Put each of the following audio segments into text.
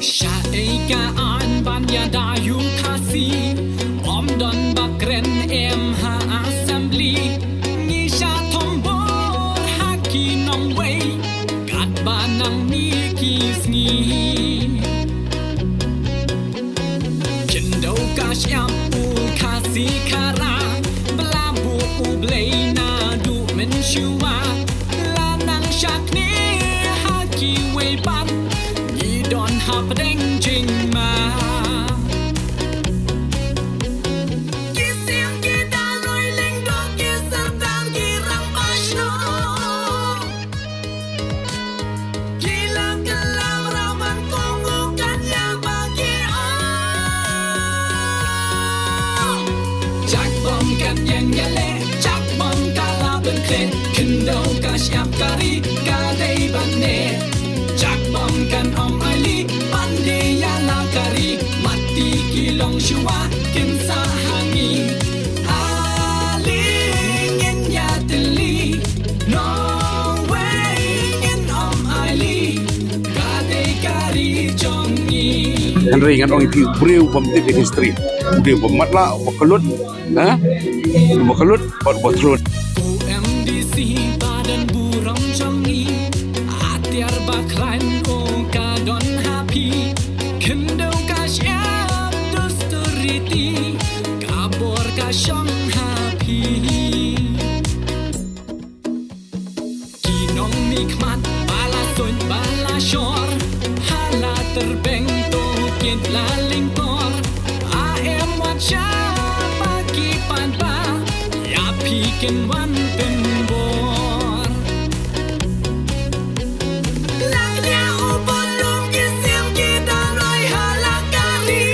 Syaikaan banyak dayu kasih Om don bakren ha assembly Ngisha tombor haki nong wei Kat banang ni kisngi Cendau kasyam kasih kara Belabu ublay nadu mensyua Lanang syakni haki wei ban Don hap deng jing ma Kisim kita roi ling do kisar dan girang pasno Gila kelam raman kongukan ya bagi Jak bom kan yang yale Jak bom kala ben kren Kendau ka siap kari kadai bane Jak bom kan om ali pandai ya la kari mati kilong shua kinsa hangi ali ngin ya teli no way ngin om ali kadai kari jongi Henry ingat orang itu beriu pemtik di history dia pemat lah berkelut berkelut berkelut OMDC badan burung jongi Atiar baklain o kadon happy Kendau kasyap dostoriti Kabor kasyong happy Kinong nikmat balasun balasyor Hala terbeng tokin laling tor AM watcha pagi panpa Ya pikin wan tembor Laknya ubon lung kisim kita roi halakari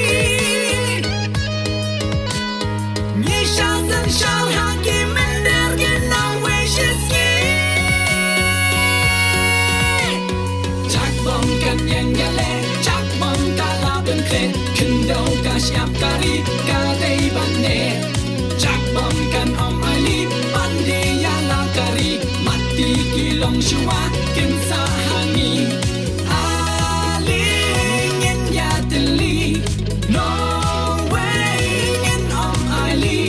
Nisha sen shal haki mender ginang wishiski Jak bom kan yang yale Jak bom kala ben kren Kendau ka siap kari kadai bane Jak bom kan om ali pandai ya la kari Mati kilong shua kinsa hangi Ali ngin ya teli No way ngin om ali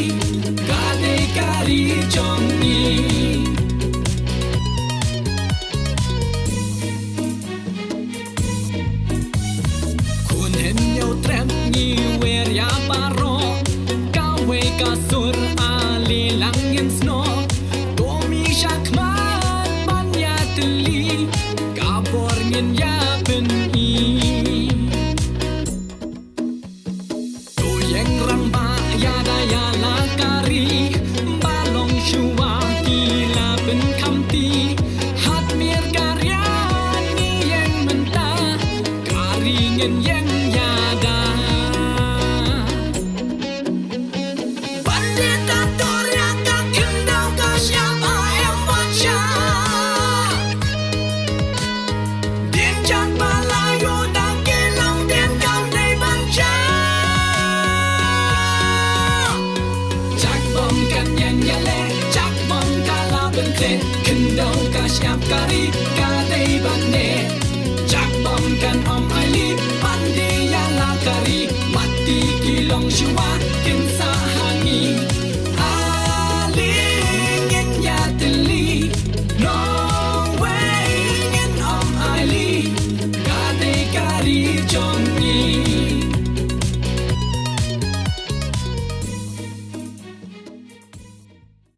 Kadai kari jongi Kun hen nhau trem ngi wer ya baro Kawe kasur ali langin snow Domi syakmat ban ya teli Kabor ngin ya ben i Doyeng rang ba ya daya la kari Balong shua gila ben kamti Hat mir karya ni yang mentah Kari ngin yang yada Pandita torya ka kendau ka siapa yang wacha Dinjan balayo da kilong din kau day banca Jak bom kan yang yale Jak bom kala ben kren Kendau ka siap kari kadai bane Jak bom kan om ali pandai ya la kari Mati kilong shua kinsa